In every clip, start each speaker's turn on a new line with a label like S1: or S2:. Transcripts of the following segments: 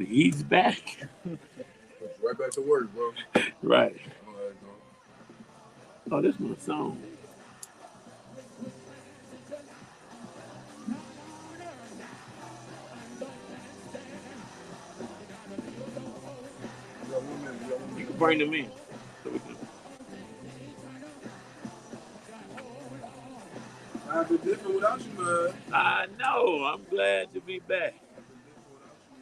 S1: He's back.
S2: Right back to work, bro.
S1: Right.
S2: All right,
S1: Oh, this is my song.
S2: You got 1 minute. You got one
S1: You can
S2: minute.
S1: bring them in. So we can...
S2: I've been different without you, man.
S1: I know. I'm glad to be back.
S2: I've been different without you,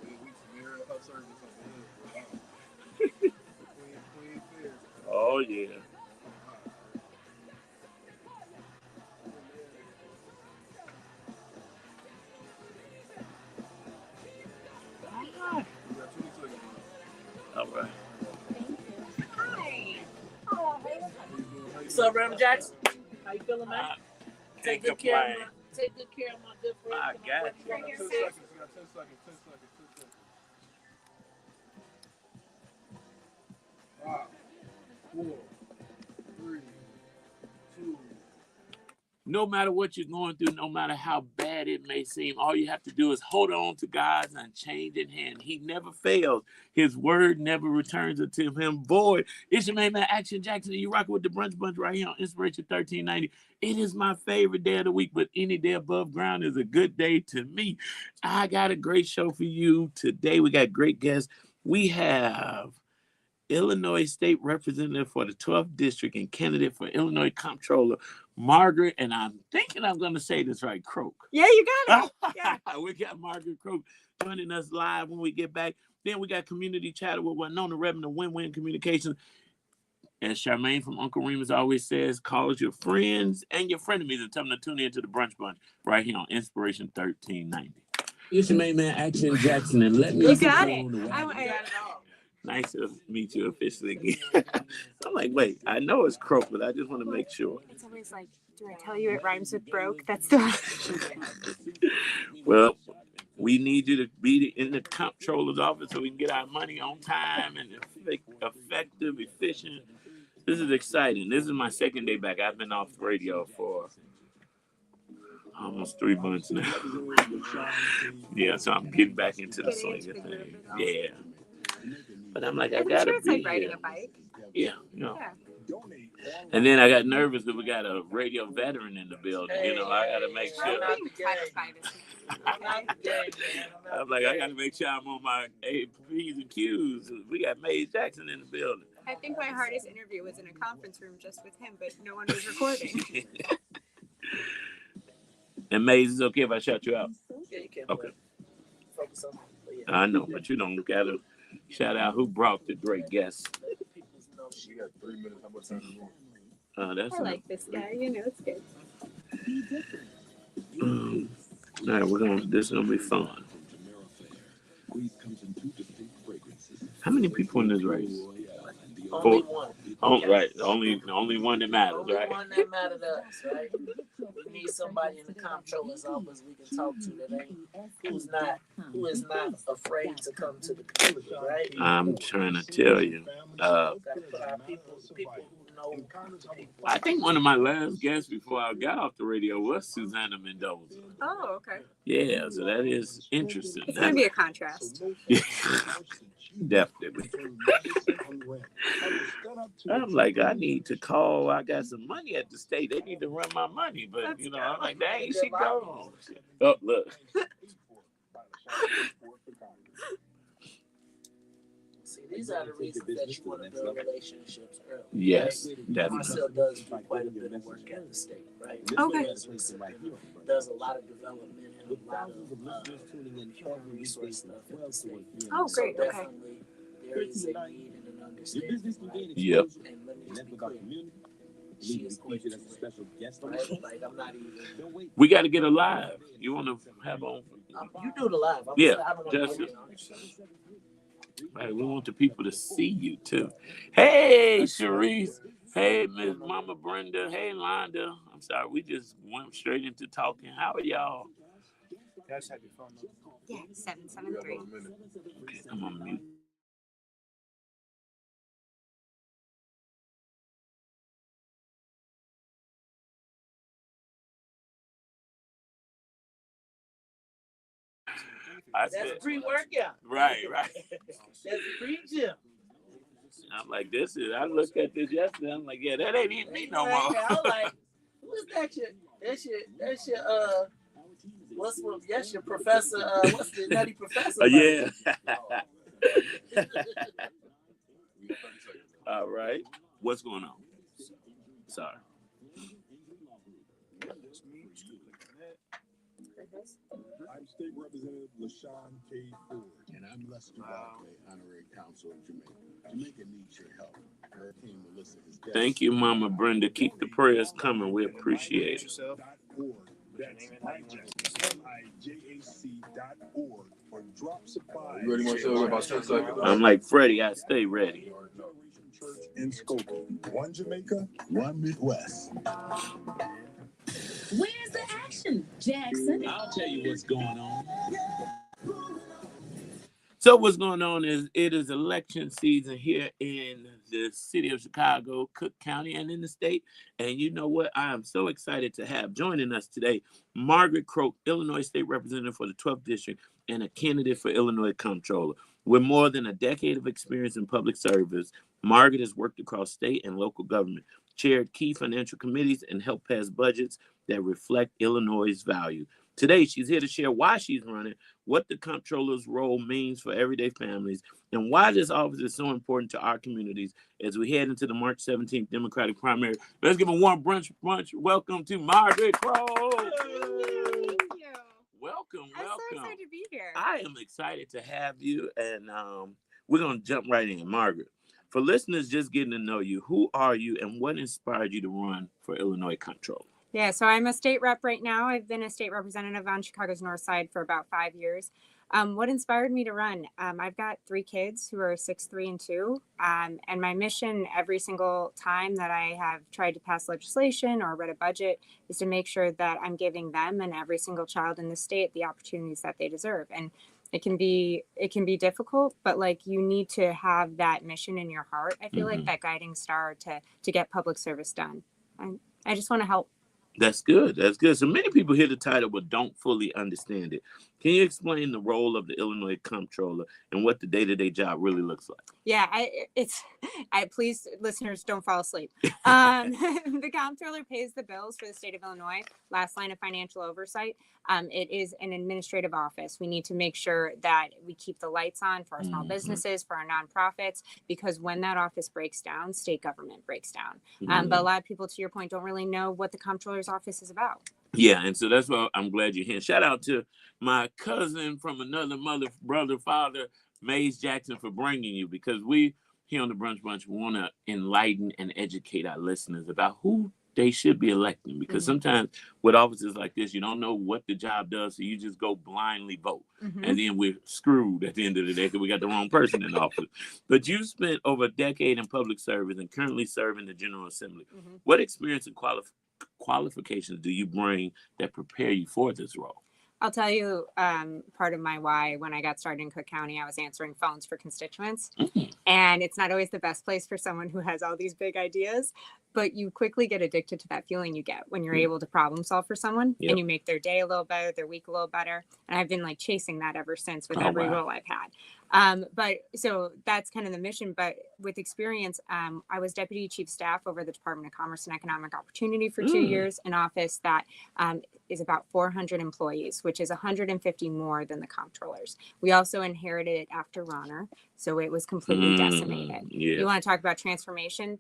S2: man. We mirror her service up ahead, bro. Queen Fair.
S1: Oh, yeah.
S2: You got 20 seconds,
S1: All right.
S3: Hi. Oh, hey.
S2: How you doing? How you
S3: What's
S2: doing?
S3: up, Reverend Jackson? How you feeling, man? Take good care of my good friend.
S1: I got you.
S2: You got 10 seconds. You got 10 seconds. 10 seconds. 10 seconds. 5, 4, 3, 2.
S1: No matter what you're going through, no matter how bad it may seem, all you have to do is hold on to God's unchanging hand. He never fails. His word never returns unto him void. It's your main man, Action Jackson, and you rocking with the Brunch Bunch right here on Inspiration 1390. It is my favorite day of the week, but any day above ground is a good day to me. I got a great show for you today. We got great guests. We have Illinois State Representative for the 12th District and candidate for Illinois Comptroller, Margaret, and I'm thinking I'm going to say this right, Croak.
S4: Yeah, you got it. Yeah.
S1: We got Margaret Croak joining us live when we get back. Then we got community chatter with Winona Redmond of Win-Win Communications. As Charmaine from Uncle Remus always says, call your friends and your frenemies and tell them to tune in to the Brunch Bunch right here on Inspiration 1390. It's your main man, Action Jackson, and let me...
S4: You got it.
S3: got it all.
S1: Nice to meet you officially again. I'm like, wait, I know it's croak, but I just want to make sure.
S4: It's always like, do I tell you it rhymes with broke? That's the...
S1: Well, we need you to be in the comptroller's office so we can get our money on time and effective, efficient. This is exciting. This is my second day back. I've been off the radio for almost 3 months now. Yeah, so I'm getting back into the swing of things. Yeah. But I'm like, I gotta
S4: sure it's
S1: be
S4: like riding
S1: here.
S4: a bike.
S1: Yeah, you know.
S4: Yeah.
S1: And then I got nervous because we got a radio veteran in the building. You know, I gotta make sure.
S4: I'm being touched by this.
S1: I'm like, I gotta make sure I'm on my P's and Q's. We got Maze Jackson in the building.
S4: I think my hardest interview was in a conference room just with him, but no one was recording.
S1: And Maze, is it okay if I shout you out?
S3: Yeah, you can.
S1: Okay.
S3: Focus on it.
S1: I know, but you don't gotta shout out who brought the great guests.
S2: You got 3 minutes. How much time do you want?
S1: That's
S4: I like this guy. You know, it's good.
S1: All right, this is gonna be fun. How many people in this race?
S3: Only one.
S1: Oh, right. The only one that matters,
S3: Only
S1: right?
S3: one that mattered to us, right? We need somebody in the comptroller's office we can talk to that ain't who is not afraid to come to the community, right?
S1: I'm trying to tell you.
S3: Gotta put our people who know people.
S1: I think one of my last guests before I got off the radio was Susanna Mendoza.
S4: Oh, okay.
S1: Yeah, so that is interesting.
S4: It's going to be a contrast.
S1: Yeah, definitely. I'm like, I need to call. I got some money at the state. They need to run my money. But, you know, I'm like, dang, she gone. Oh, look.
S3: See, these are the reasons that you want to build relationships early.
S1: Yes, definitely.
S3: Marcel does do quite a bit of work at the state, right?
S4: Okay.
S3: Does a lot of development and a lot of human resource stuff at the state.
S4: Oh, great.
S3: So
S4: Okay.
S3: definitely there is a need and an understanding. Right?
S1: Yep.
S3: And let me just be clear. She is going to win, right? Like, I'm not even.
S1: We got to get her live. You want to have on?
S3: You do the live.
S1: Yeah,
S3: I don't want to
S1: just-
S3: wait on it.
S1: Right, we want the people to see you too. Hey, Sharice. Hey, Miss Mama Brenda. Hey, Londa. I'm sorry, we just went straight into talking. How are y'all?
S4: Yeah,
S2: We got
S4: 773.
S2: about a minute.
S1: Okay, I'm on mute. I
S3: That's
S1: said,
S3: pre-workout.
S1: right.
S3: That's pre-gym.
S1: I'm like, this is. I looked at this yesterday. I'm like, yeah, that ain't even me no more.
S3: I was like, who is that shit? That's your that's your professor, what's the nutty professor?
S1: Yeah. All right. What's going on? Sorry.
S2: I'm State Representative LaShawn K. Ford, and I'm Lester Barclay, Honorary Council of Jamaica. Jamaica needs your help. Hurricane Melissa is dead.
S1: Thank you, Mama Brenda. Keep the prayers coming. We appreciate it.
S2: That's MIJAC.org or drop supplies.
S5: You ready, Marcel? About 10 seconds.
S1: I'm like Freddie. I stay ready.
S2: Church in Skokie. One Jamaica, one Midwest.
S6: Where's the action, Jackson?
S1: I'll tell you what's going on. So what's going on is it is election season here in the city of Chicago, Cook County, and in the state. And you know what? I am so excited to have joining us today, Margaret Croak, Illinois State Representative for the 12th District and a candidate for Illinois Comptroller. With more than a decade of experience in public service, Margaret has worked across state and local government, chaired key financial committees, and helped pass budgets that reflect Illinois' value. Today, she's here to share why she's running, what the comptroller's role means for everyday families, and why this office is so important to our communities as we head into the March 17th Democratic primary. Let's give a warm brunch. Welcome to Margaret Crow.
S4: Thank you.
S1: Welcome.
S4: I'm so excited to be here.
S1: I am excited to have you, and we're going to jump right in. Margaret, for listeners just getting to know you, who are you and what inspired you to run for Illinois Comptroller?
S4: Yeah, so I'm a state rep right now. I've been a state representative on Chicago's North Side for about 5 years. What inspired me to run? I've got 3 kids who are 6, 3, and 2. And my mission every single time that I have tried to pass legislation or read a budget is to make sure that I'm giving them and every single child in the state the opportunities that they deserve. And it can be difficult, but like you need to have that mission in your heart. I feel like that guiding star to get public service done. I just want to help.
S1: That's good. That's good. So many people hear the title but don't fully understand it. Can you explain the role of the Illinois Comptroller and what the day-to-day job really looks like?
S4: Yeah, please, listeners, don't fall asleep. The comptroller pays the bills for the state of Illinois. Last line of financial oversight. It is an administrative office. We need to make sure that we keep the lights on for our small businesses, for our nonprofits, because when that office breaks down, state government breaks down. But a lot of people, to your point, don't really know what the comptroller's office is about.
S1: Yeah, and so that's why I'm glad you're here. Shout out to my cousin from another mother, brother, father, Mays Jackson, for bringing you, because we here on the Brunch Bunch want to enlighten and educate our listeners about who they should be electing, because sometimes with offices like this, you don't know what the job does, so you just go blindly vote. And then we're screwed at the end of the day because we got the wrong person in office. But you spent over a decade in public service and currently serve in the General Assembly. What experience and qualifications do you bring that prepare you for this role?
S4: I'll tell you part of my why. When I got started in Cook County, I was answering phones for constituents. And it's not always the best place for someone who has all these big ideas, but you quickly get addicted to that feeling you get when you're able to problem solve for someone and you make their day a little better, their week a little better. And I've been like chasing that ever since with every role I've had. But so that's kind of the mission. But with experience, I was deputy chief staff over the Department of Commerce and Economic Opportunity for 2 years, an office that is about 400 employees, which is 150 more than the comptrollers. We also inherited it after Ronner, so it was completely decimated. You want to talk about transformation?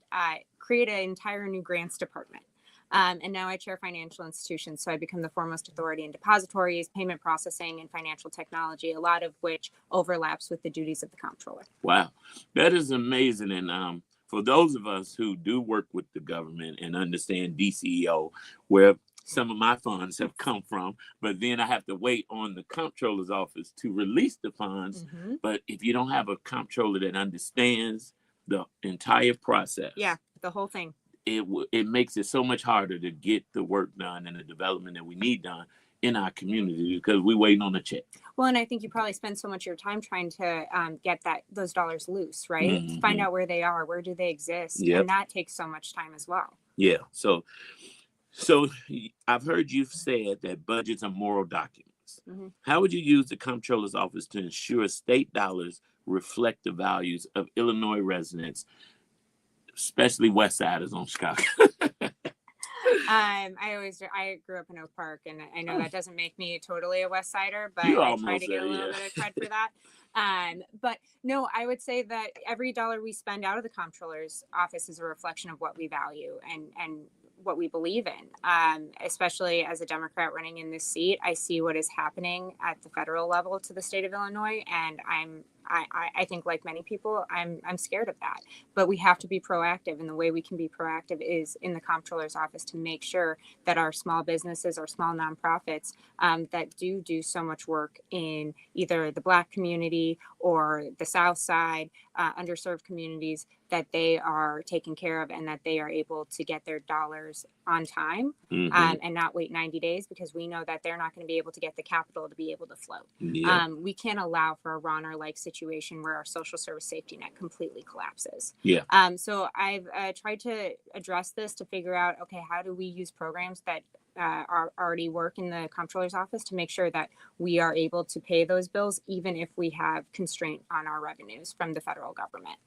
S4: Create an entire new grants department. And now I chair financial institutions, so I become the foremost authority in depositories, payment processing, and financial technology, a lot of which overlaps with the duties of the comptroller.
S1: Wow, that is amazing. And for those of us who do work with the government and understand DCEO, where some of my funds have come from, but then I have to wait on the comptroller's office to release the funds. But if you don't have a comptroller that understands the entire process,
S4: the whole thing,
S1: it makes it so much harder to get the work done and the development that we need done in our community, because we're waiting on a check.
S4: Well, and I think you probably spend so much of your time trying to get those dollars loose, right? Find out where they are, where do they exist, and that takes so much time as well. Yeah.
S1: So I've heard you've said that budgets are moral documents. business.
S4: Mhm.
S1: How would you use the comptroller's office to ensure state dollars reflect the values of Illinois residents, especially West Siders on Chicago?
S4: I grew up in Oak Park, and I know that doesn't make me totally a West Sider, but
S1: You
S4: I try to
S1: almost
S4: get a
S1: there,
S4: little
S1: yeah.
S4: bit of cred for that. But no, I would say that every dollar we spend out of the comptroller's office is a reflection of what we value and what we believe in. Especially as a Democrat running in this seat, I see what is happening at the federal level to the state of Illinois, and I think, like many people, I'm scared of that. But we have to be proactive, and the way we can be proactive is in the comptroller's office to make sure that our small businesses or small nonprofits that do so much work in either the Black community or the South Side, underserved communities, that they are taken care of and that they are able to get their dollars on time and not wait 90 days, because we know that they're not going to be able to get the capital to be able to float.
S1: Yeah.
S4: We can't allow for a Ronner-like situation where our social service safety net completely collapses.
S1: Yeah.
S4: So I've tried to address this to figure out, okay, how do we use programs that are already work in the comptroller's office to make sure that we are able to pay those bills, even if we have constraint on our revenues from the federal government.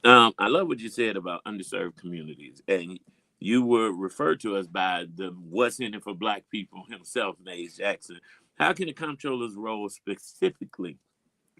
S1: I love what you said about underserved communities, and you were referred to us by the What's in it for Black people himself, Mays Jackson. How can the comptroller's role specifically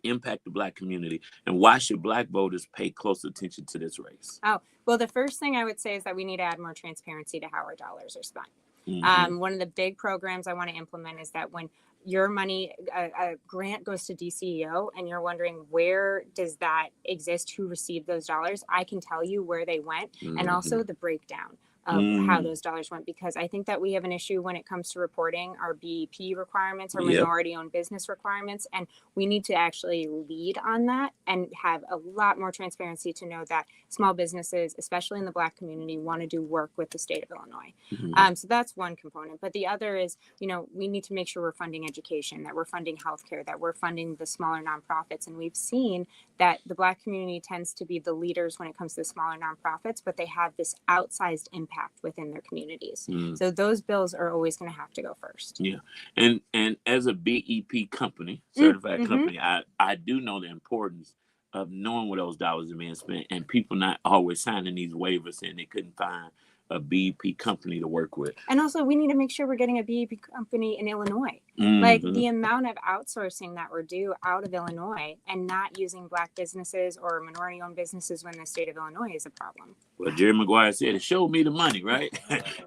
S1: impact the Black community, and why should Black voters pay close attention to this race?
S4: Oh, well, the first thing I would say is that we need to add more transparency to how our dollars are spent. One of the big programs I want to implement is that when your money, a grant goes to DCEO and you're wondering where does that exist, who received those dollars, I can tell you where they went and also the breakdown of how those dollars went, because I think that we have an issue when it comes to reporting our BEP requirements or minority-owned business requirements, and we need to actually lead on that and have a lot more transparency to know that small businesses, especially in the Black community, want to do work with the state of Illinois. So that's one component. But the other is, we need to make sure we're funding education, that we're funding healthcare, that we're funding the smaller nonprofits. And we've seen that the Black community tends to be the leaders when it comes to the smaller nonprofits, but they have this outsized impact within their communities. So those bills are always going to have to go first.
S1: Yeah. And as a BEP company, certified company, I do know the importance of knowing where those dollars are being spent, and people not always signing these waivers saying they couldn't find a BEP company to work with.
S4: And also, we need to make sure we're getting a BEP company in Illinois. Like the amount of outsourcing that we're due out of Illinois and not using Black businesses or minority-owned businesses when the state of Illinois is a problem.
S1: Well, Jerry Maguire said, "Show me the money, right?"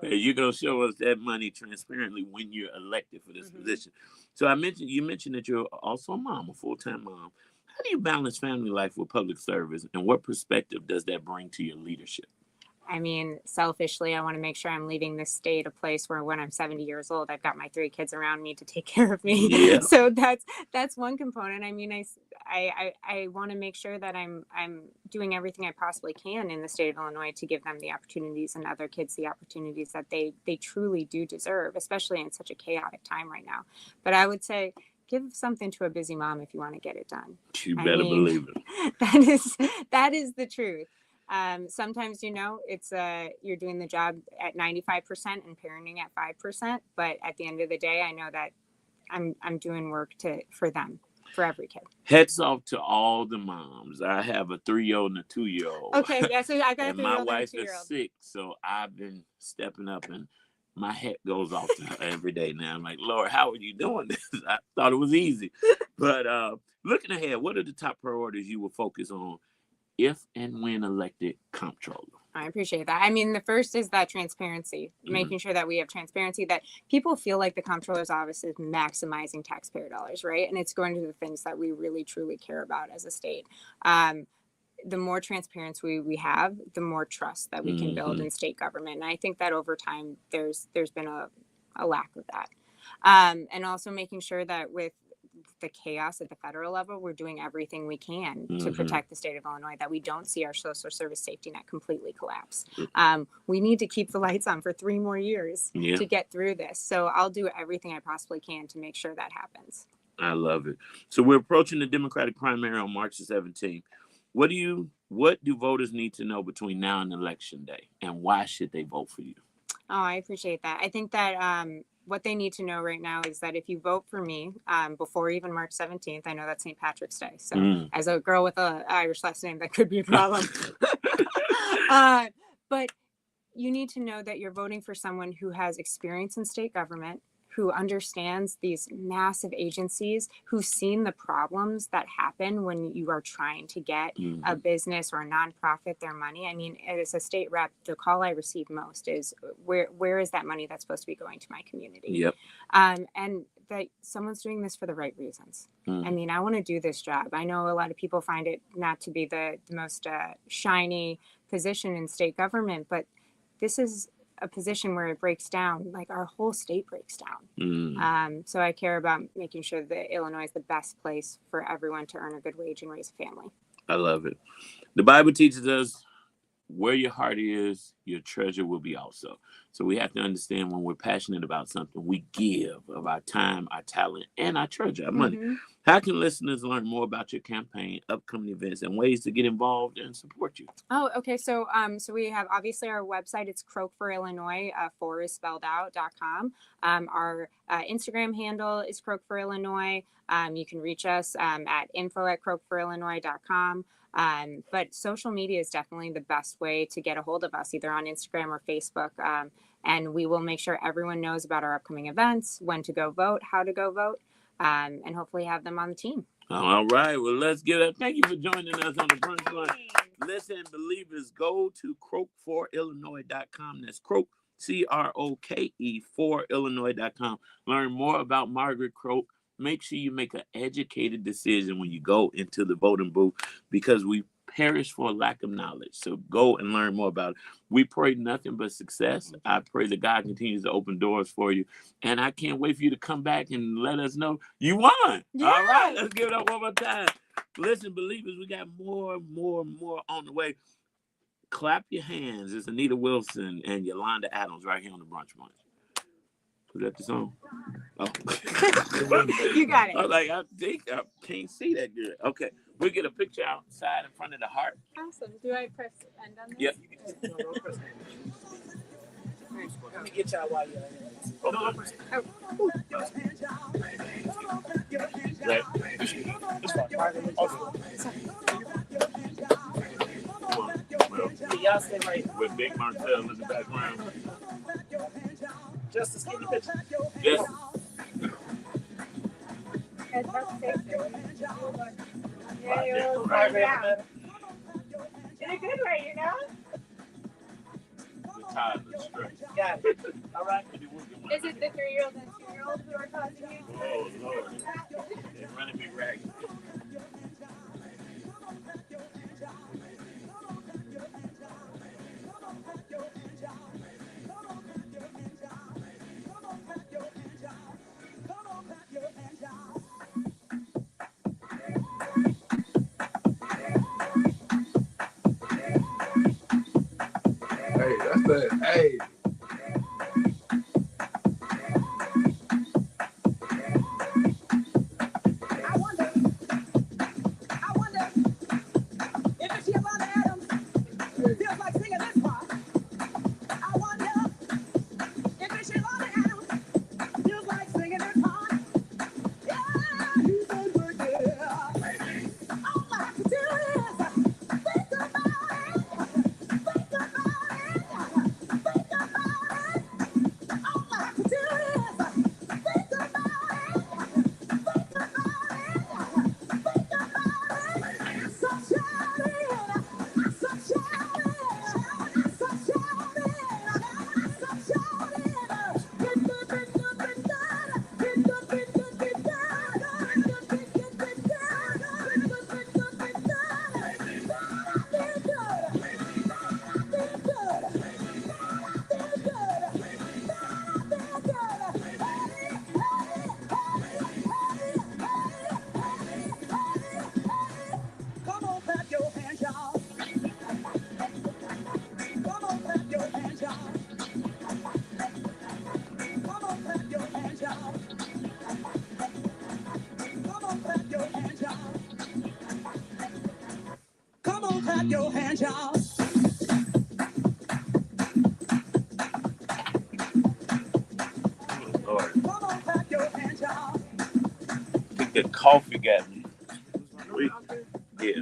S1: You're gonna show us that money transparently when you're elected for this position. So you mentioned that you're also a mom, a full-time mom. How do you balance family life with public service, and what perspective does that bring to your leadership?
S4: I mean, selfishly, I want to make sure I'm leaving this state a place where when I'm 70 years old, I've got my 3 kids around me to take care of me.
S1: Yeah.
S4: So that's one component. I mean, I want to make sure that I'm doing everything I possibly can in the state of Illinois to give them the opportunities and other kids the opportunities that they truly do deserve, especially in such a chaotic time right now. But I would say, give something to a busy mom if you want to get it done.
S1: You better believe
S4: it. That is the truth. Sometimes, it's you're doing the job at 95% and parenting at 5%. But at the end of the day, I know that I'm doing work for them, for every kid.
S1: Heads off to all the moms. I have a 3-year-old and a 2-year-old.
S4: Okay, yeah, so I got a 3-year-old
S1: my
S4: and a
S1: wife
S4: 2-year-old.
S1: is sick, so I've been stepping up, and my hat goes off to her every day now. I'm like, Lord, how are you doing this? I thought it was easy. But looking ahead, what are the top priorities you will focus on if and when elected comptroller?
S4: I appreciate that. I mean, the first is that transparency, making sure that we have transparency, that people feel like the comptroller's office is maximizing taxpayer dollars, right? And it's going to the things that we really, truly care about as a state. The more transparency we have, the more trust that we can build in state government. And I think that over time, there's been a lack of that. And also making sure that with the chaos at the federal level, we're doing everything we can to protect the state of Illinois, that we don't see our social service safety net completely collapse. We need to keep the lights on for 3 more years to get through this. So I'll do everything I possibly can to make sure that happens.
S1: I love it. So we're approaching the Democratic primary on March the 17th. What do voters need to know between now and election day, and why should they vote for you?
S4: Oh, I appreciate that. I think that what they need to know right now is that if you vote for me before even March 17th, I know that's St. Patrick's Day. So as a girl with an Irish last name, that could be a problem. But you need to know that you're voting for someone who has experience in state government, who understands these massive agencies, who's seen the problems that happen when you are trying to get a business or a nonprofit their money. I mean, as a state rep, the call I receive most is where is that money that's supposed to be going to my community?
S1: Yep.
S4: And that someone's doing this for the right reasons. I mean, I want to do this job. I know a lot of people find it not to be the most shiny position in state government, but this is a position where it breaks down, like our whole state breaks down. So I care about making sure that Illinois is the best place for everyone to earn a good wage and raise a family.
S1: I love it. The Bible teaches us where your heart is, your treasure will be also. So we have to understand when we're passionate about something, we give of our time, our talent, and our treasure, our money. How can listeners learn more about your campaign, upcoming events, and ways to get involved and support you?
S4: Oh, okay. So we have obviously our website. It's Croak for Illinois. 4 is spelled out.com. Our Instagram handle is Croak for Illinois. You can reach us at info@croakforillinois.com. But social media is definitely the best way to get a hold of us, either on Instagram or Facebook. And we will make sure everyone knows about our upcoming events, when to go vote, how to go vote, and hopefully have them on the team.
S1: All right. Well, let's get up. Thank you for joining us on the Brunch Lunch. Listen, believers, go to croakforillinois.com. That's Croak, CROKE, for Illinois.com. Learn more about Margaret Croak. Make sure you make an educated decision when you go into the voting booth, because we perish for a lack of knowledge. So go and learn more about it. We pray nothing but success. I pray that God continues to open doors for you. And I can't wait for you to come back and let us know you won.
S4: Yeah.
S1: All right, let's give it up one more time. Listen, believers, we got more on the way. Clap your hands. It's Anita Wilson and Yolanda Adams right here on the Brunch Lunch. Was that the song? Oh.
S4: You got it.
S1: I was like, I can't see that good. Okay. We get a picture outside in front of the heart.
S4: Awesome. Do I press end on this?
S1: Yep.
S3: Let me get y'all while you're here.
S1: Right.
S3: Y'all stay right
S1: With Big Martell in the background.
S3: just a skinny picture.
S1: Yes.
S4: Yeah, you're
S3: Right,
S4: down. In a good way, you know?
S1: The ties are straight.
S3: Got it. All right.
S4: Is it the 3-year-old and 2-year-old who are causing you?
S1: Oh, Lord. They're running me ragged.
S2: Hey, that's the hey.
S6: I wonder if it's Yolanda Adams feels like singing this part. I wonder if it's Yolanda Adams feels like singing this part. Yeah, he's so good, yeah. All I have to do is think about it. Think about it. Think about it. All I have to do is think about it. Think about it. Think about it. I saw shouting. I saw shouting. I saw shouting. I saw shouting. Get good, get good, get good. Get good, get good, get good. Get good, get good, get good. Get good, get good, get good. I feel good. I feel good. I feel good. I feel good. Come on, clap your hands, y'all. Come on, clap your hands, y'all. Come on, clap your hands, y'all. Come on, clap your hands, y'all. Come on, clap your hands, y'all.
S1: coffee got me. Yeah.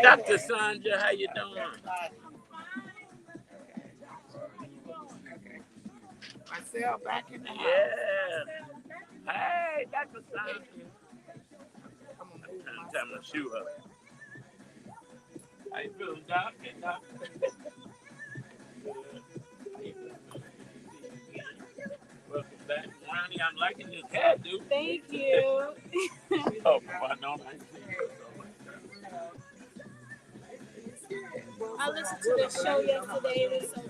S1: Dr. Sandra, how you doing? Myself back in the house. Yeah. Hey, Dr. Sandra. I'm trying to tie my shoe up. How you feeling, Doc? Hey, Doc. Welcome back, Ronnie. I'm liking this hat, dude.
S5: Thank you.
S1: Oh, I know.
S5: I listened to the show yesterday. It was so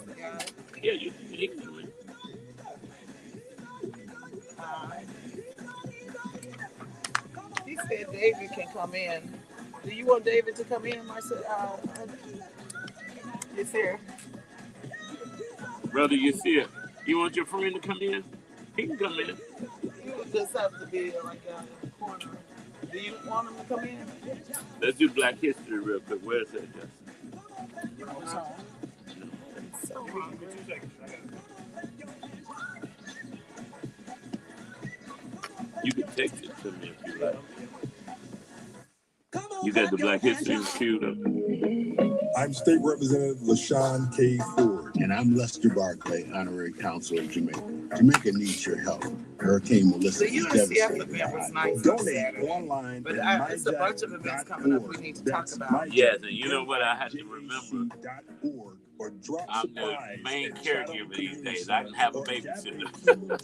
S5: good.
S1: Yeah, you can do it.
S3: He said David can come in. Do you want David to come in, Marcel? He's here.
S1: Brother, you see it. You want your friend to come in? He can come in.
S3: You just have to be like in the corner. Do you want him to come in?
S1: Let's do Black History real quick. Where is that, Justin? You can text it to me if you like. You got the Black History queued up.
S2: I'm State Representative LaShawn K. Ford, and I'm Lester Barclay, Honorary Consul of Jamaica. Jamaica needs your help. Hurricane Melissa
S3: The
S2: is
S3: UNCF
S2: devastating.
S3: event was nice.
S2: Donate online.
S3: But it's a bunch of events coming up we need to talk about.
S1: Yes, and you know what I have to remember?
S2: Or drop
S1: I'm the main caregiver these days. I can have a babysitter.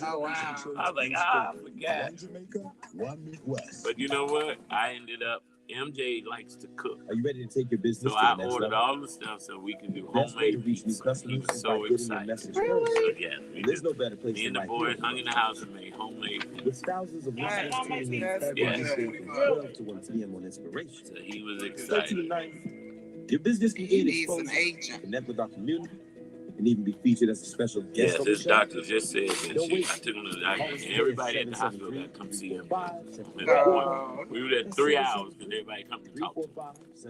S3: Oh, wow.
S1: I was like, I forgot.
S2: One Jamaica, one Midwest.
S1: But you know what? I ended up, MJ likes to cook.
S7: Are you ready to take your business
S1: So
S7: to
S1: I
S7: the next
S1: ordered
S7: level?
S1: all the stuff so we can do
S7: Best way to
S1: homemade
S7: reach new
S1: pizza. He
S7: customers
S1: was
S7: is
S1: so
S7: by getting your
S1: excited.
S7: message
S1: So
S7: first.
S1: yeah,
S7: There's no better place
S1: me
S7: to
S1: and the
S7: like
S1: boys
S7: your
S1: hung in the house and made homemade pizza.
S7: with thousands of
S3: Right.
S7: listeners tuning in
S3: That's
S7: every
S1: good.
S7: weekday from 12 to 1 p.m. on Inspiration.
S1: So he was
S7: Stay to the
S1: excited.
S7: ninth. Your business can
S3: He
S7: gain
S3: needs an
S7: exposure,
S3: agent.
S7: connect with our community, and even be featured as a special guest
S1: Yes,
S7: on the
S1: his
S7: show.
S1: doctor just said that
S7: Don't
S1: she,
S7: wait.
S1: I took him to the
S7: Call
S1: doctor,
S7: us
S1: and
S7: today
S1: everybody
S7: at
S1: at the hospital got to come see him.
S7: 773-345-744.
S3: Oh,
S1: We were there 3 hours because everybody come to talk to him.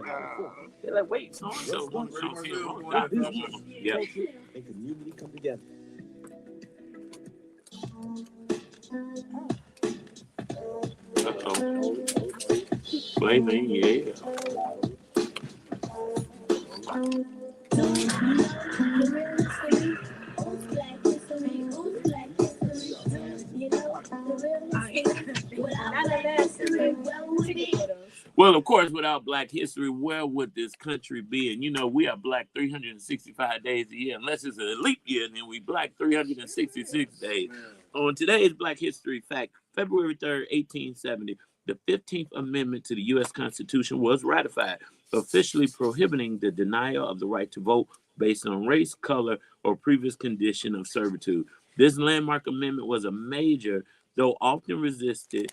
S7: 345-744.
S1: They're like, wait, so want to come see him? Oh, doctor want him. Yeah.
S7: Culture and community come together.
S1: Uh-oh. Flaming, yeah. Well, of course, without Black history, where would this country be? And you know, we are Black 365 days a year. Unless it's a leap year, then we Black 366 days. On today's Black History Fact, February 3rd, 1870, the 15th Amendment to the U.S. Constitution was ratified, officially prohibiting the denial of the right to vote based on race, color, or previous condition of servitude. This landmark amendment was a major, though often resisted,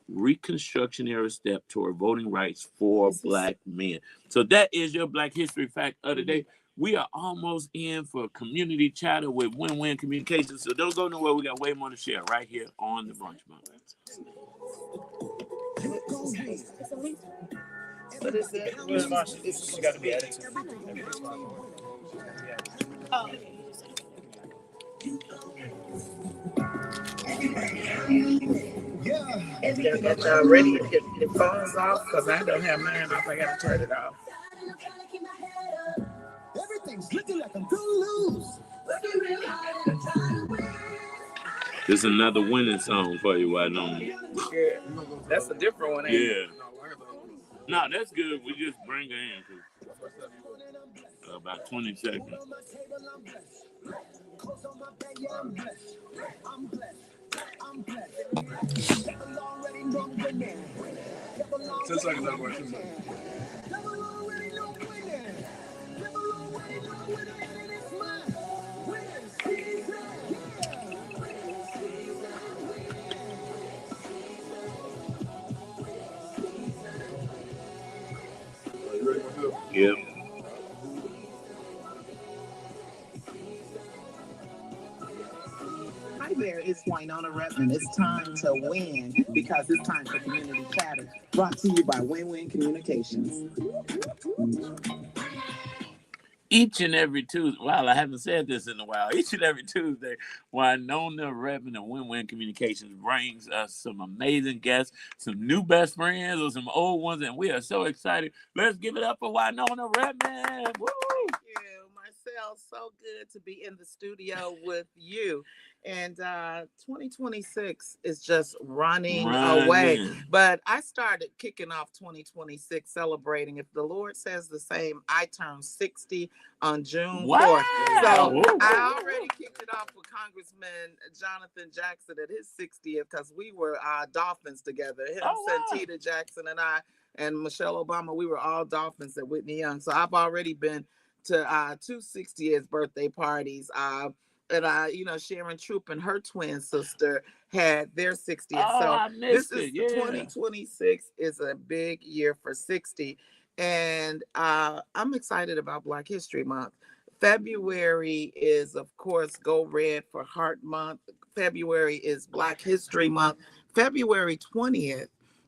S1: Reconstruction era step toward voting rights for Black men. So that is your Black History Fact of the day. We are almost in for community chatter with Win-Win Communications. So don't go nowhere. We got way more to share right here on the Brunch Month.
S3: what is it?
S8: It's got to be added to.
S5: Oh,
S3: Y'all got y'all ready to get your phones off? Because I don't have mine off. I got to turn it off.
S2: Everything's looking like I'm gonna lose.
S1: This is another winning song for you, why don't you?
S3: Yeah. That's a different one, ain't it?
S1: Yeah. No, that's good. We just bring her in. About 20 seconds.
S8: 10 seconds out, 10 seconds.
S1: Yeah.
S9: Hi there, it's Wynonna Redmond. It's time to win because it's time for Community Chatter, brought to you by Win-Win Communications.
S1: Each and every Tuesday, wow, I haven't said this in a while. Each and every Tuesday, Winona Redmond and Win-Win Communications brings us some amazing guests, some new best friends or some old ones, and we are so excited. Let's give it up for Winona Redmond. Woo!
S9: Thank you, Marcel. So good to be in the studio with you. And 2026 is just running away.
S1: Running.
S9: But I started kicking off 2026 celebrating. If the Lord says the same, I turn 60 on June 4th.
S1: Wow.
S9: So I already kicked it off with Congressman Jonathan Jackson at his 60th because we were Dolphins together. Him,
S1: Oh, wow.
S9: Santita Jackson, and I, and Michelle Obama, we were all Dolphins at Whitney Young. So I've already been to 2 60th birthday parties. And Sharon Troop and her twin sister had their 60th.
S1: Oh,
S9: so
S1: I
S9: this
S1: missed
S9: is
S1: it. Yeah.
S9: 2026 is a big year for 60. And I'm excited about Black History Month. February is, of course, Go Red for Heart Month. February is Black History Month. February 20th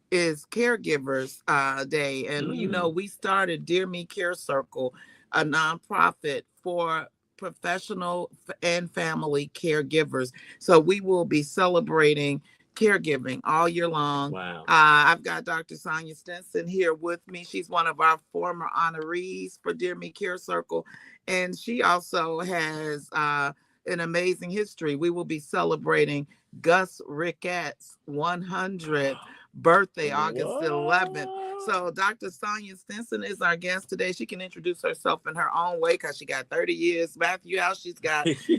S9: is Caregivers Day. And, we started Dear Me Care Circle, a nonprofit for professional and family caregivers. So we will be celebrating caregiving all year long.
S1: Wow.
S9: I've got Dr. Sonia Stinson here with me. She's one of our former honorees for Dear Me Care Circle. And she also has an amazing history. We will be celebrating Gus Ricketts' 100th birthday, August 11th. So Dr. Sonia Stinson is our guest today. She can introduce herself in her own way because she got 30 years. Matthew House,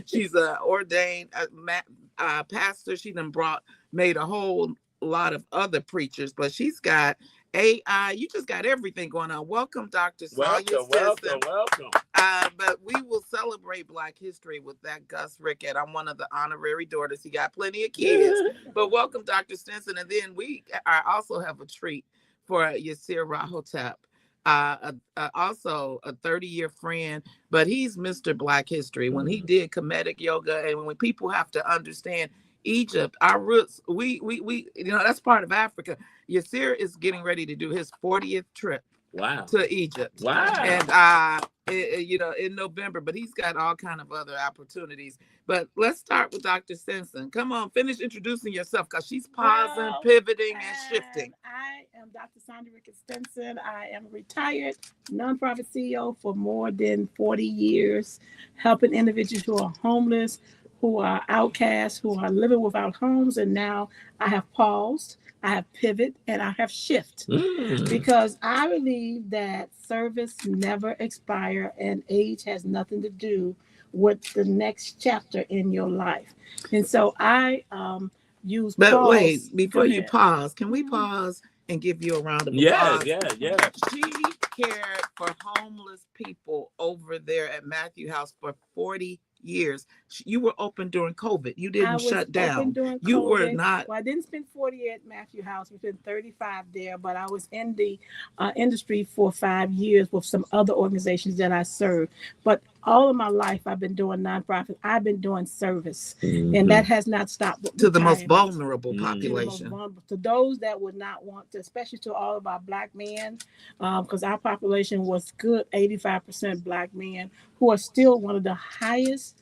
S9: she's an ordained pastor. She made a whole lot of other preachers, but she's got AI. You just got everything going on. Welcome, Dr. Sonia Stinson.
S1: Welcome.
S9: But we will celebrate Black History with that Gus Rickett. I'm one of the honorary daughters. He got plenty of kids. But welcome, Dr. Stinson. And then I also have a treat for Yasir Rahotep. Also a 30-year friend, but he's Mr. Black History. When he did Kemetic yoga, and when people have to understand Egypt, our roots, we that's part of Africa. Yasir is getting ready to do his 40th trip to Egypt.
S1: Wow.
S9: And in November, but he's got all kind of other opportunities. But let's start with Dr. Stinson. Come on, finish introducing yourself because she's pausing, pivoting, and shifting.
S5: I am Dr. Sandra Ricketts Stinson. I am a retired nonprofit CEO for more than 40 years, helping individuals who are homeless, who are outcasts, who are living without homes. And now I have paused, I have pivot, and I have shift because I believe that service never expires and age has nothing to do with the next chapter in your life. And so I use
S9: But
S5: pause.
S9: wait, before you pause, can we pause and give you a round of applause?
S1: Yeah.
S9: She cared for homeless people over there at Matthew House for 40 years. You were open during COVID. You didn't shut down. You were not.
S5: Well, I didn't spend 40 at Matthew House. We spent 35 there, but I was in the industry for 5 years with some other organizations that I served. But all of my life, I've been doing nonprofit. I've been doing service, and that has not stopped.
S9: To the most vulnerable population.
S5: To those that would not want to, especially to all of our Black men, because our population was good 85% Black men, who are still one of the highest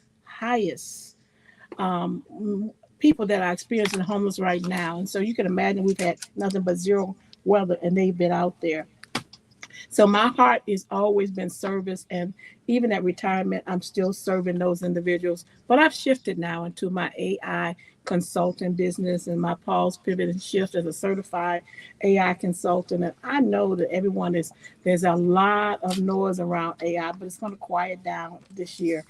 S5: people that are experiencing homeless right now. And so you can imagine we've had nothing but zero weather, and they've been out there. So my heart has always been service, and even at retirement, I'm still serving those individuals. But I've shifted now into my AI consulting business and my pause, pivot, and shift as a certified AI consultant. And I know that there's a lot of noise around AI, but it's going to quiet down this year,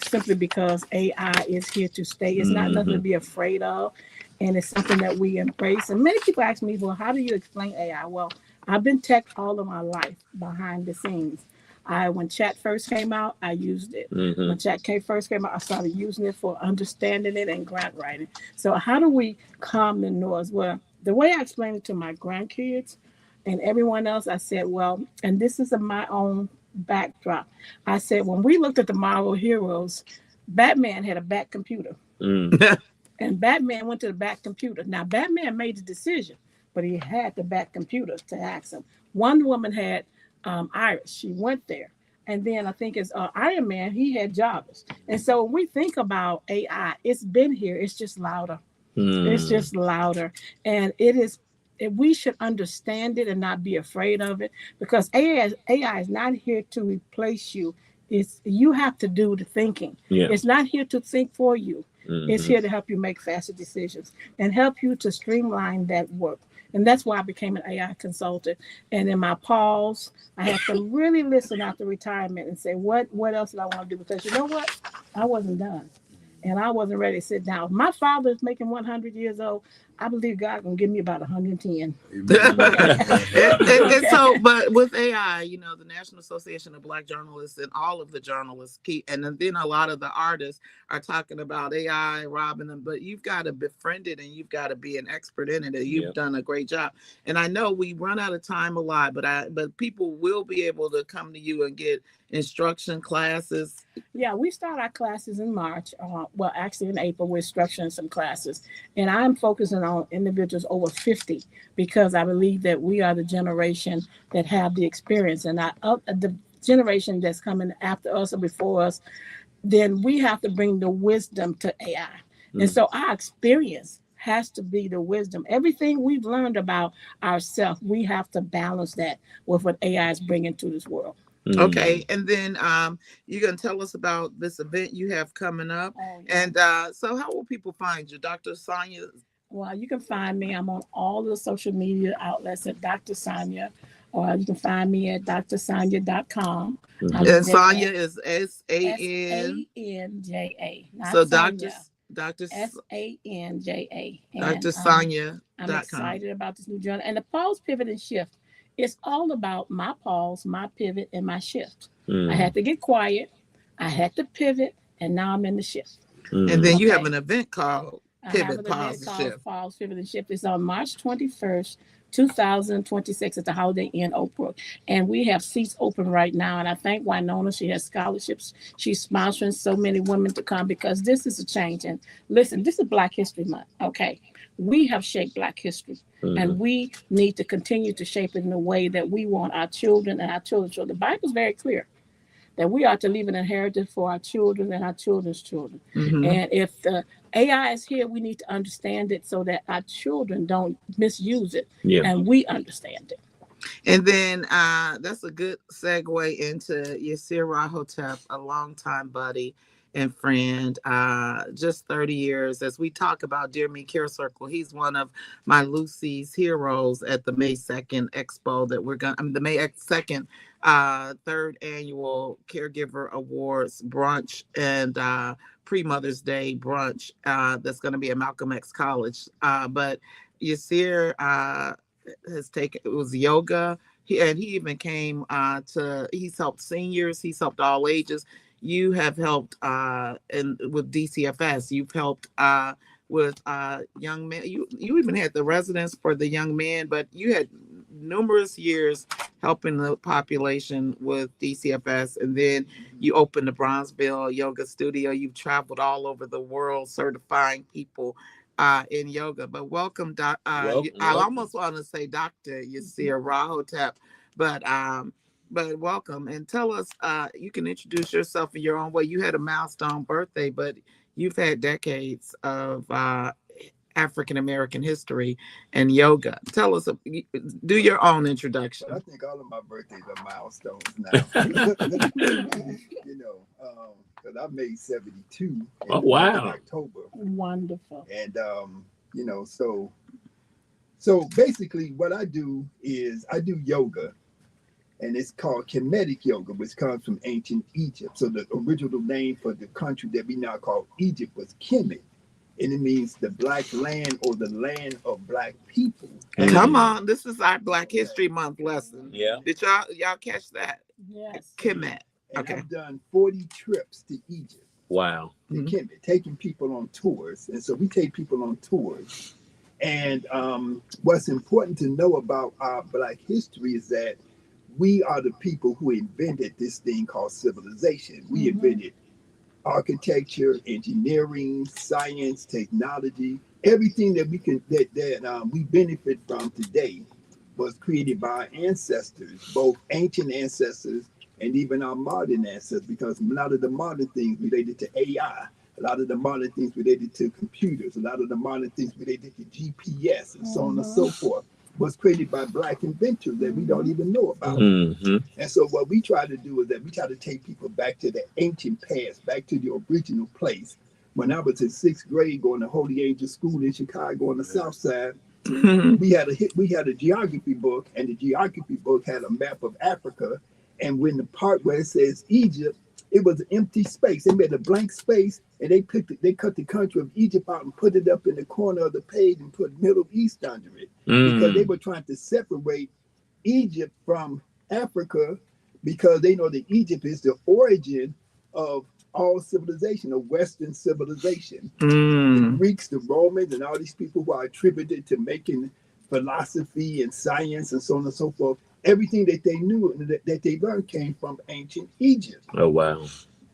S5: simply because AI is here to stay. It's not nothing to be afraid of, and it's something that we embrace. And many people ask me, well, how do you explain AI? Well, I've been tech all of my life behind the scenes. When chat first came out, I used it. When chat first came out, I started using it for understanding it and grant writing. So how do we calm the noise? Well, the way I explained it to my grandkids and everyone else, I said, well, and this is my own backdrop. I said, when we looked at the Marvel heroes, Batman had a back computer. And Batman went to the back computer. Now, Batman made the decision, but he had the back computer to ask him. One woman had Iris. She went there. And then I think it's Iron Man, he had Jarvis. And so when we think about AI, it's been here, it's just louder. It's just louder. And it is, we should understand it and not be afraid of it, because AI is not here to replace you. It's, you have to do the thinking.
S1: Yeah.
S5: It's not here to think for you. It's
S1: Mm-hmm.
S5: here to help you make faster decisions and help you to streamline that work. And that's why I became an AI consultant. And in my pause, I have to really listen after retirement and say, what else did I want to do? Because you know what? I wasn't done. And I wasn't ready to sit down. My father is making 100 years old. I believe God gonna give me about 110.
S9: And so, but with AI, you know, the National Association of Black Journalists and all of the journalists keep, and then a lot of the artists are talking about AI robbing them. But you've got to befriend it, and you've got to be an expert in it. And you've done a great job. And I know we run out of time a lot, but people will be able to come to you and get instruction classes.
S5: Yeah, we start our classes in March. Well, actually in April, we're structuring some classes. And I'm focusing on individuals over 50 because I believe that we are the generation that have the experience. And the generation that's coming after us or before us, then we have to bring the wisdom to AI. And so our experience has to be the wisdom. Everything we've learned about ourselves, we have to balance that with what AI is bringing to this world.
S9: Okay, and then you're gonna tell us about this event you have coming up.
S5: Oh, yeah.
S9: And so how will people find you, Dr. Sonia?
S5: Well, you can find me. I'm on all the social media outlets at Dr. Sonia, or you can find me at drsonia.com.
S9: And Sonia is SANJA.
S5: So
S9: Dr.
S5: SANJA.
S9: Dr. Sonia.
S5: I'm excited about this new journey. And the pause, pivot, and shift. It's all about my pause, my pivot, and my shift. I had to get quiet. I had to pivot, and now I'm in the shift.
S9: And then you have an event called Pivot, Pause, and Shift.
S5: Pause, Pivot, and Shift. It's on March 21st, 2026 at the Holiday Inn, Oak Brook. And we have seats open right now. And I thank Winona. She has scholarships. She's sponsoring so many women to come because this is a change. And listen, this is Black History Month. Okay. We have shaped Black history. And we need to continue to shape it in the way that we want our children and our children's children. The Bible is very clear that we are to leave an inheritance for our children and our children's children. And if the AI is here, we need to understand it so that our children don't misuse it. And we understand it.
S9: And then that's a good segue into Yasir Rahotep, a longtime buddy and friend, just 30 years. As we talk about Dear Me Care Circle, he's one of my Lucy's heroes at the May 2nd Expo that the May 2nd third annual Caregiver Awards brunch and pre-Mother's Day brunch that's going to be at Malcolm X College. But Yasir has taken, it was yoga. He even came he's helped seniors, he's helped all ages. You have helped with DCFS. You've helped with young men. You even had the residence for the young men, but you had numerous years helping the population with DCFS. And then you opened the Bronzeville Yoga Studio. You've traveled all over the world certifying people in yoga. But welcome, I almost want to say Dr. Yasir Rahotep, but welcome, and tell us, you can introduce yourself in your own way. You had a milestone birthday, but you've had decades of African-American history and yoga. Tell us, do your own introduction.
S2: Well, I think all of my birthdays are milestones now. You know, because I made 72 in October.
S5: Wonderful.
S2: And, you know, so basically what I do is I do yoga. And it's called Kemetic yoga, which comes from ancient Egypt. So the original name for the country that we now call Egypt was Kemet. And it means the black land or the land of black people.
S9: Come on, this is our Black History Month lesson.
S1: Yeah.
S9: Did y'all catch that?
S5: Yes.
S9: Kemet.
S2: And
S9: Okay.
S2: I've done 40 trips to Egypt.
S1: Wow.
S2: To Kemet, taking people on tours. And so we take people on tours. And what's important to know about our Black history is that we are the people who invented this thing called civilization. We invented architecture, engineering, science, technology. Everything that we benefit from today was created by our ancestors, both ancient ancestors and even our modern ancestors, because a lot of the modern things related to AI, a lot of the modern things related to computers, a lot of the modern things related to GPS, and so on and so forth, was created by Black inventors that we don't even know about.
S1: Mm-hmm.
S2: And so what we try to do is that we try to take people back to the ancient past, back to the original place. When I was in 6th grade going to Holy Angel School in Chicago on the South Side, we had a geography book, and the geography book had a map of Africa. And when the part where it says Egypt, it was an empty space. They made a blank space, and they cut the country of Egypt out and put it up in the corner of the page and put Middle East under it, because they were trying to separate Egypt from Africa, because they know that Egypt is the origin of all civilization, of Western civilization. The Greeks, the Romans, and all these people who are attributed to making philosophy and science and so on and so forth, everything that they knew and that they learned came from ancient Egypt.
S1: Oh, wow.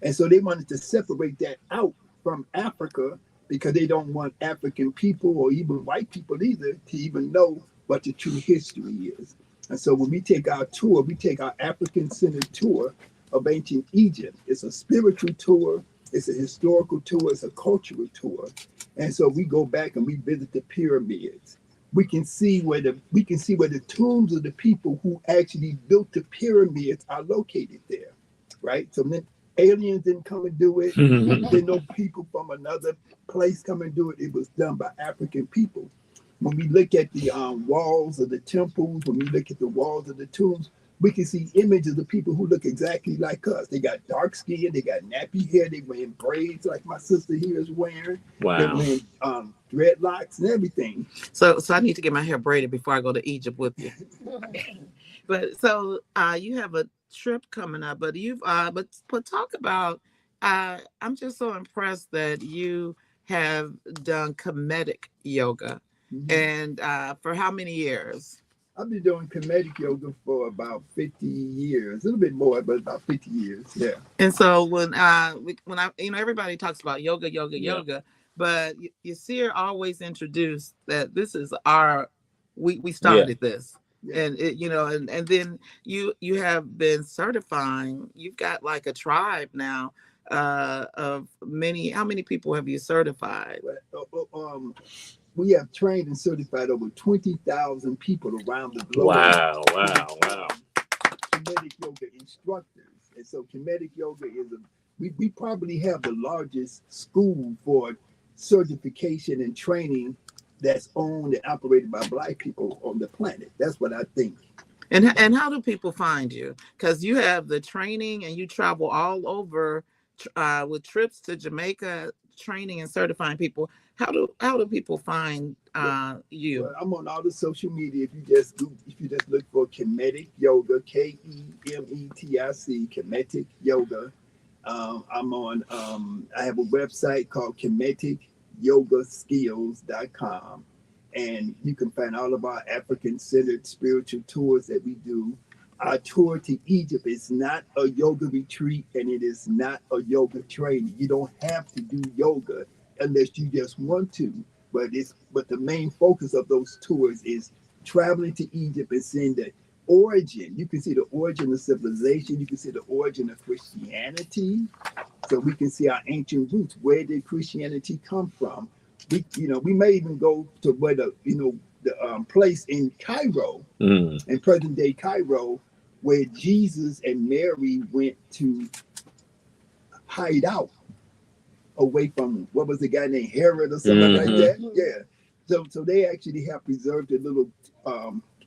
S2: And so they wanted to separate that out from Africa, because they don't want African people or even white people either to even know what the true history is. And so when we take our tour, we take our African-centered tour of ancient Egypt. It's a spiritual tour, it's a historical tour, it's a cultural tour. And so we go back and we visit the pyramids. We can see where the tombs of the people who actually built the pyramids are located there, right? So then aliens didn't come and do it. There no people from another place come and do it. It was done by African people. When we look at the walls of the temples, when we look at the walls of the tombs, we can see images of people who look exactly like us. They got dark skin, they got nappy hair, they wearing braids like my sister here is wearing.
S1: Wow.
S2: They're wearing dreadlocks and everything.
S9: So I need to get my hair braided before I go to Egypt with you. But so you have a trip coming up, but but talk about. I'm just so impressed that you have done Kemetic yoga, and for how many years?
S2: I've been doing Kemetic yoga for about 50 years, a little bit more, but about 50 years. Yeah.
S9: And so when everybody talks about yoga, but Yasir always introduced that this is we started this.
S2: Yeah.
S9: And and then you have been certifying. You've got like a tribe now of many. How many people have you certified?
S2: We have trained and certified over 20,000 people around the globe.
S1: Wow.
S2: Kemetic yoga instructors. And so Kemetic yoga is we probably have the largest school for certification and training that's owned and operated by Black people on the planet. That's what I think.
S9: And how do people find you? Because you have the training and you travel all over with trips to Jamaica, training and certifying people. How do people find you?
S2: Well, I'm on all the social media. If you just look for Kemetic Yoga, KEMETIC, Kemetic Yoga. I'm on. I have a website called KemeticYogaSkills.com, and you can find all of our African-centered spiritual tours that we do. Our tour to Egypt is not a yoga retreat, and it is not a yoga training. You don't have to do yoga unless you just want to. But the main focus of those tours is traveling to Egypt and seeing the origin. You can see the origin of civilization. You can see the origin of Christianity. So we can see our ancient roots. Where did Christianity come from? We may even go to where the place in Cairo, in present day Cairo, where Jesus and Mary went to hide out away from, what was the guy named Herod or something like that? Yeah. So they actually have preserved a little,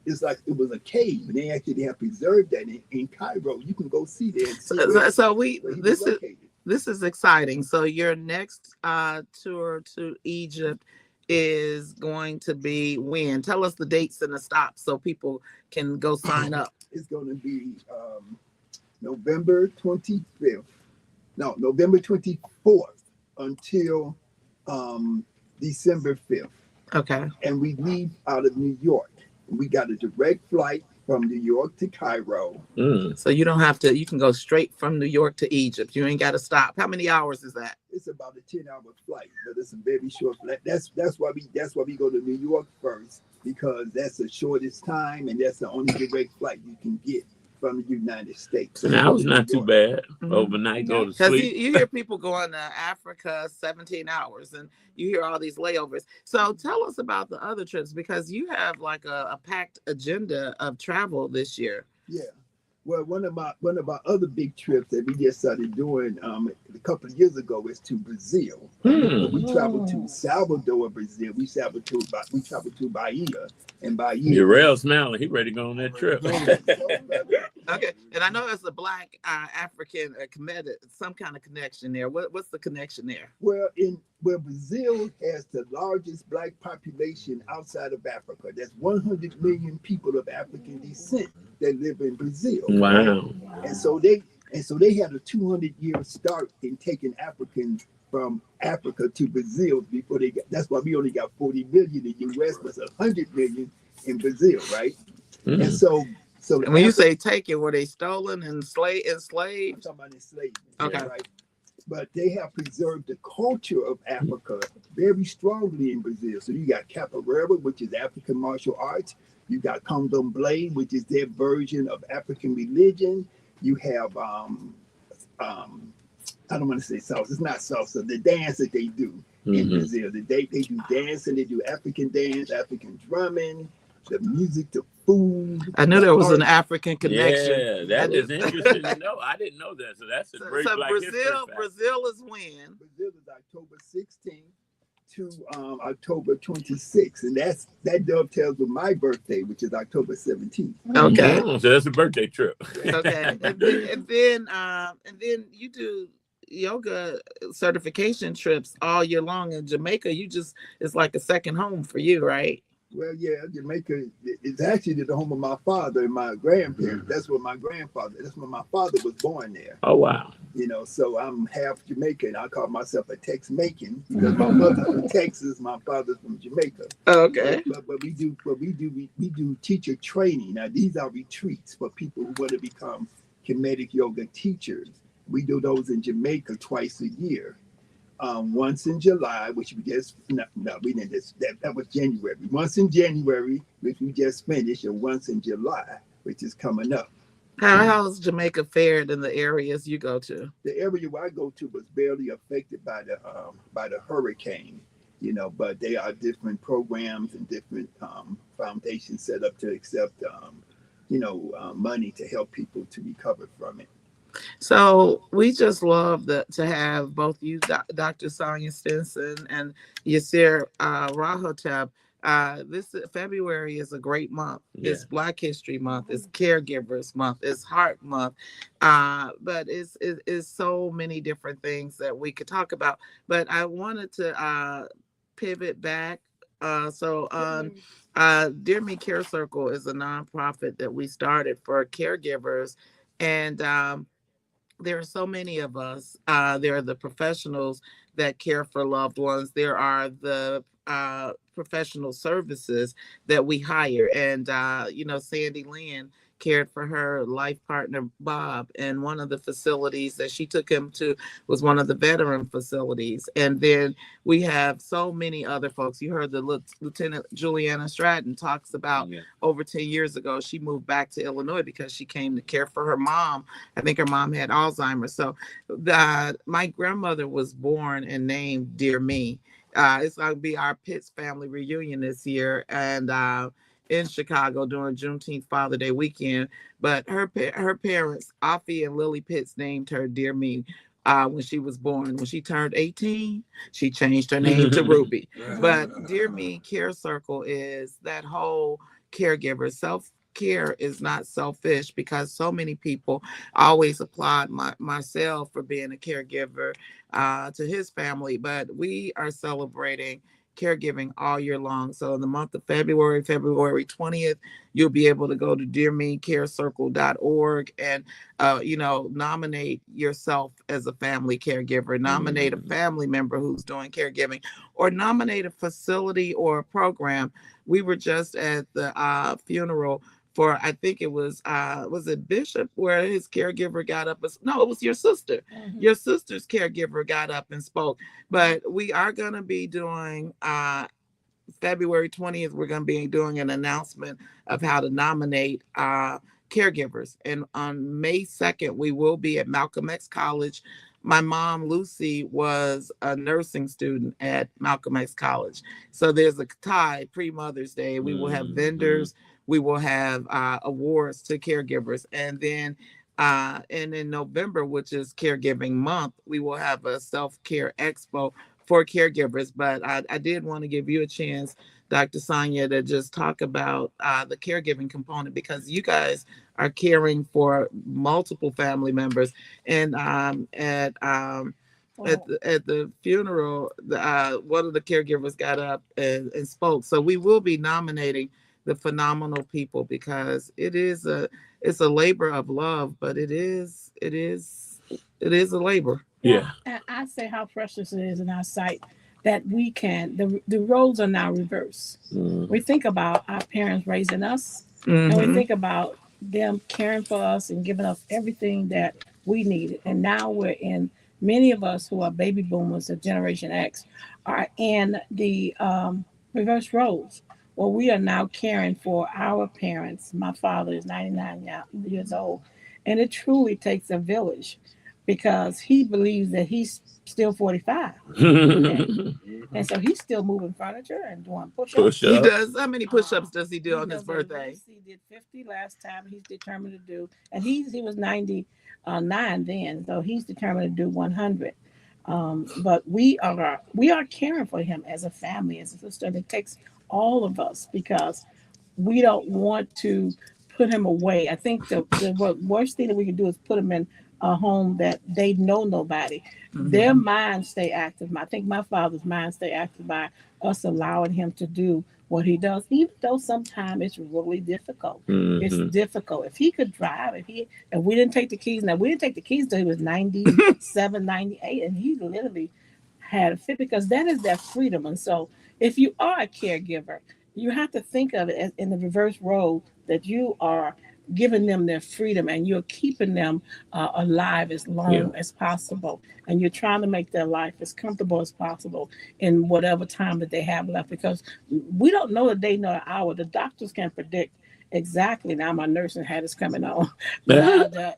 S2: it's like it was a cave, and they actually have preserved that in Cairo. You can go see there.
S9: This is exciting. So your next tour to Egypt is going to be when? Tell us the dates and the stops so people can go sign up.
S2: It's going to be November 24th until December 5th.
S9: Okay.
S2: And we leave out of New York. We got a direct flight from New York to Cairo.
S9: So you don't have to, you can go straight from New York to Egypt. You ain't got to stop. How many hours is that?
S2: It's about a 10-hour flight, but it's a very short flight. That's why we go to New York first, because that's the shortest time and that's the only direct flight you can get. from the United States.
S1: And that was not too bad.
S9: Mhm.
S1: Overnight, go to
S9: Because
S1: sleep.
S9: you hear people going to Africa 17 hours and you hear all these layovers. So tell us about the other trips because you have like a packed agenda of travel this year.
S2: Yeah. Well, one of our other big trips that we just started doing a couple of years ago is to Brazil. We traveled to Salvador, Brazil. We traveled to Bahia, and Bahia.
S1: You're real smiling. He ready to go on that trip.
S9: Okay, and I know there's a Black African some kind of connection there. What's the connection there?
S2: Well, Brazil has the largest Black population outside of Africa. There's 100 million people of African descent that live in Brazil.
S1: Wow.
S2: And so they had a 200-year start in taking Africans from Africa to Brazil before they got. That's why we only got 40 million in the U.S., but 100 million in Brazil, right? And so
S9: and when you say taken, were they stolen and enslaved?
S2: I'm talking about enslaved.
S9: Okay.
S2: Right? But they have preserved the culture of Africa very strongly in Brazil. So you got capoeira, which is African martial arts. You got candomblé, which is their version of African religion. You have I don't want to say salsa. It's not salsa. The dance that they do in Brazil. They do dance and they do African dance, African drumming, the music, the food.
S9: I knew there was an African connection.
S1: Yeah, that is interesting to know. I didn't know that. So that's a great Black history fact.
S9: Brazil is when?
S2: Brazil is October 16th to October 26th, and that dovetails with my birthday, which is October 17th.
S9: Okay,
S1: so that's a birthday trip.
S9: Okay, and then you do yoga certification trips all year long in Jamaica. It's like a second home for you, right?
S2: Well, yeah, Jamaica is actually the home of my father and my grandparents. That's where my father was born there.
S1: Oh, wow.
S2: You know, so I'm half Jamaican. I call myself a Tex-Macan because my mother's from Texas, my father's from Jamaica.
S9: Okay.
S2: But we do teacher training. Now these are retreats for people who want to become kinetic yoga teachers. We do those in Jamaica twice a year. Once in July, which we just we didn't just that was January. Once in January, which we just finished, and once in July, which is coming up.
S9: How's Jamaica fared in the areas you go to?
S2: The area where I go to was barely affected by the hurricane, you know, but there are different programs and different foundations set up to accept money to help people to recover from it.
S9: So we just love to have both you, Dr. Sonia Stinson, and Yasir Rahotep. This February is a great month. Yeah. It's Black History Month. It's Caregivers Month. It's Heart Month. But it's so many different things that we could talk about. But I wanted to pivot back. Dear Me Care Circle is a nonprofit that we started for caregivers, and there are so many of us. There are the professionals that care for loved ones. There are the professional services that we hire. And, Sandy Lynn cared for her life partner, Bob. And one of the facilities that she took him to was one of the veteran facilities. And then we have so many other folks. You heard the Lieutenant Juliana Stratton talks about over 10 years ago, she moved back to Illinois because she came to care for her mom. I think her mom had Alzheimer's. So my grandmother was born and named Dear Me. It's going to be our Pitts family reunion this year. And in Chicago during Juneteenth Father Day weekend, but her parents, Offie and Lily Pitts, named her Dear Me when she was born. When she turned 18, she changed her name to Ruby. But Dear Me Care Circle is that whole caregiver. Self-care is not selfish because so many people always applaud myself for being a caregiver to his family, but we are celebrating caregiving all year long. So in the month of February 20th, you'll be able to go to dearmecarecircle.org and, nominate yourself as a family caregiver, nominate a family member who's doing caregiving, or nominate a facility or a program. We were just at the funeral for, I think it was it Bishop, where his caregiver got up. No, it was your sister. Mm-hmm. Your sister's caregiver got up and spoke. But we are going to be doing February 20th. We're going to be doing an announcement of how to nominate caregivers. And on May 2nd, we will be at Malcolm X College. My mom, Lucy, was a nursing student at Malcolm X College. So there's a tie pre-Mother's Day. We will have vendors. We will have awards to caregivers. And in November, which is Caregiving Month, we will have a self-care expo for caregivers. But I did want to give you a chance, Dr. Sonia, to just talk about the caregiving component, because you guys are caring for multiple family members. And at the funeral, one of the caregivers got up and spoke. So we will be nominating the phenomenal people, because it's a labor of love, but it is a labor.
S1: Yeah.
S5: And I say how precious it is in our sight that we can, the roles are now reversed. We think about our parents raising us, and we think about them caring for us and giving us everything that we needed. And now we're in, many of us who are baby boomers of Generation X are in the reverse roles. Well, we are now caring for our parents. My father is 99 years old, and it truly takes a village, because he believes that he's still 45. Okay? And so he's still moving furniture and doing push-ups.
S9: He does. How many push-ups does he do on his
S5: does
S9: birthday?
S5: He did 50 last time. He's determined to do, and he was 99 then, so he's determined to do 100. But we are caring for him as a family, as a sister. And it takes all of us, because we don't want to put him away. I think the worst thing that we can do is put him in a home that they know nobody. Their minds stay active. I think my father's mind stay active by us allowing him to do what he does, even though sometimes it's really difficult. It's difficult. If he could drive, if we didn't take the keys, now we didn't take the keys till he was 97, 98, and he literally had a fit, because that is that freedom. And so if you are a caregiver, you have to think of it as in the reverse role, that you are giving them their freedom, and you're keeping them alive as long as possible, and you're trying to make their life as comfortable as possible in whatever time that they have left, because we don't know the day nor the hour. The doctors can predict exactly. Now my nursing hat is coming on. The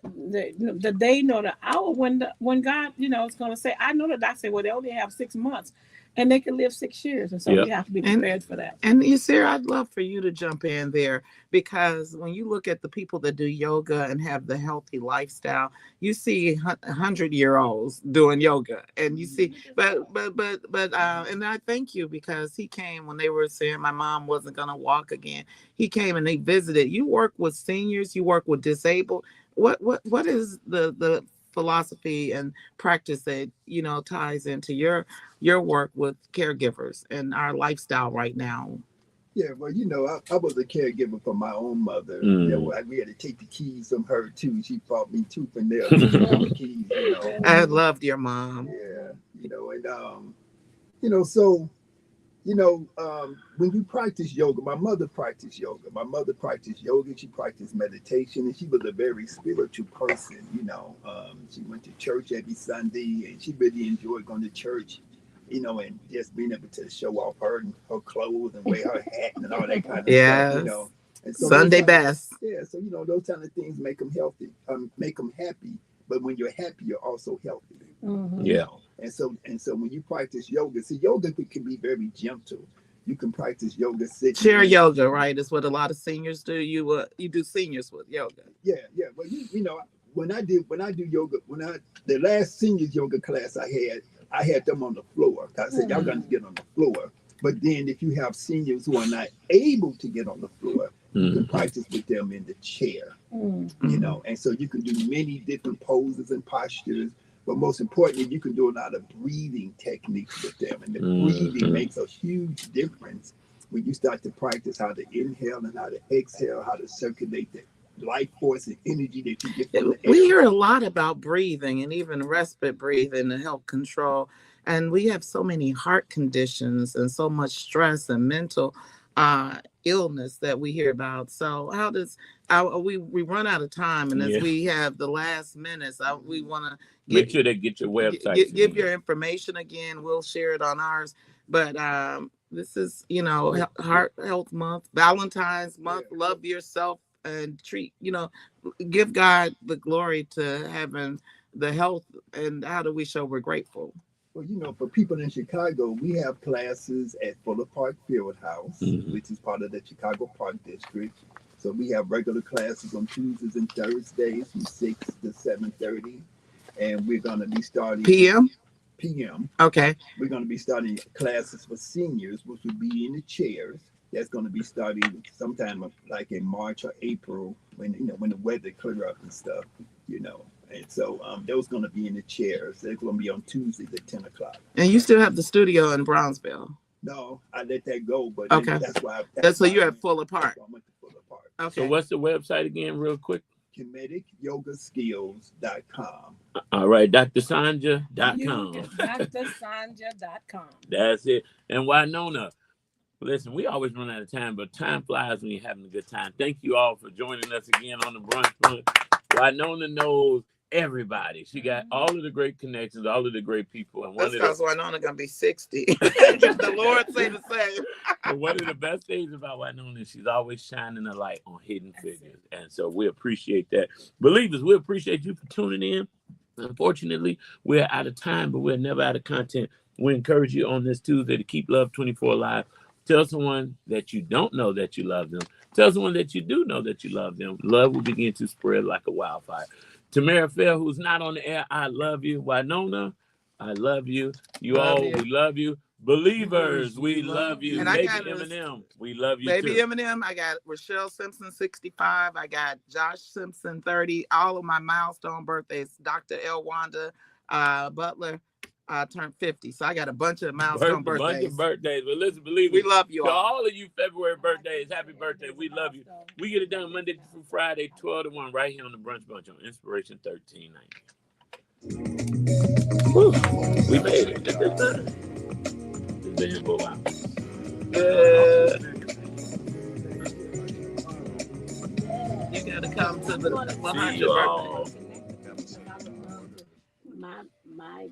S5: day nor the hour when God is going to say. I know the doctor say, well, they only have 6 months, and they can live 6 years, and so we have to be prepared for that.
S9: And you, Sarah, I'd love for you to jump in there, because when you look at the people that do yoga and have the healthy lifestyle, you see 100-year-olds doing yoga, and you see, and I thank you, because he came when they were saying my mom wasn't gonna walk again. He came and they visited. You work with seniors, you work with disabled. What is the philosophy and practice that ties into your work with caregivers and our lifestyle right now?
S2: Yeah, well, I was a caregiver for my own mother. We had to take the keys from her too. She fought me tooth and nail to get the keys.
S9: I loved your mom.
S2: Yeah, so when you practice yoga, my mother practiced yoga. She practiced meditation, and she was a very spiritual person. She went to church every Sunday, and she really enjoyed going to church. And just being able to show off her clothes and wear her hat and all that kind of stuff. And so
S9: Sunday best.
S2: So those kind of things make them healthy, make them happy. But when you're happy, you're also healthy. And so when you practice yoga, yoga can be very gentle. You can practice yoga sitting.
S9: Chair yoga, right? Is what a lot of seniors do. You do seniors with yoga.
S2: Yeah. Well, when I do yoga, the last seniors yoga class I had them on the floor. I said, y'all got to get on the floor. But then if you have seniors who are not able to get on the floor, you can practice with them in the chair. And so you can do many different poses and postures. But most importantly, you can do a lot of breathing techniques with them. And the breathing makes a huge difference when you start to practice how to inhale and how to exhale, how to circulate the life force and energy that you get from the air.
S9: We hear a lot about breathing and even respite breathing to help control. And we have so many heart conditions and so much stress and mental illness that we hear about. So we run out of time, and as we have the last minutes, we want to
S1: make sure they get your website.
S9: Give your information again. We'll share it on ours. But this is Heart Health Month, Valentine's Month. Love yourself and treat, give God the glory to having the health. And how do we show we're grateful?
S2: Well, for people in Chicago, we have classes at Fuller Park Fieldhouse, which is part of the Chicago Park District. So we have regular classes on Tuesdays and Thursdays from 6 to 7:30. And we're going to be starting
S9: PM. Okay.
S2: We're going to be starting classes for seniors, which will be in the chairs. That's going to be starting sometime like in March or April when the weather clear up and stuff, And so those going to be in the chairs. They're going to be on Tuesdays at 10 o'clock.
S9: And you still have the studio in Brownsville?
S2: No, I let that go, but
S9: okay.
S2: That's why.
S9: So you're at Fuller Park.
S2: I went to Fuller Park.
S9: Okay.
S1: So what's the website again, real quick?
S2: KineticYogaSkills.com.
S1: All right, DrSanja.com.
S5: DrSanja.com.
S1: That's it. And Winona, listen, we always run out of time, but time flies when you're having a good time. Thank you all for joining us again on the Brunch. Winona knows everybody. She got all of the great connections, all of the great people. And
S9: that's because Winona gonna be 60. The Lord say the same.
S1: And one of the best things about Winona is she's always shining a light on hidden figures. And so we appreciate that. Believers, we appreciate you for tuning in. Unfortunately, we're out of time, but we're never out of content. We encourage you on this Tuesday to keep Love 24 alive. Tell someone that you don't know that you love them. Tell someone that you do know that you love them. Love will begin to spread like a wildfire. Tamara Fair, who's not on the air, I love you. Winona, I love you. We love you. Believers, we love you.
S9: And
S1: Baby Eminem, we love you
S9: Baby
S1: too.
S9: Eminem, I got Rochelle Simpson, 65. I got Josh Simpson, 30. All of my milestone birthdays. Dr. L. Wanda Butler turned 50. So I got a bunch of milestone birthdays.
S1: Bunch of birthdays. But listen, believe
S9: we love you
S1: to
S9: all.
S1: all of you February birthdays, happy birthday. We love you. We get it done Monday through Friday, 12 to 1, right here on the Brunch Bunch on Inspiration 1390. Woo, we made it. It's been for a while.
S9: You gotta come to the 100
S1: See you all.
S9: birthday.
S5: My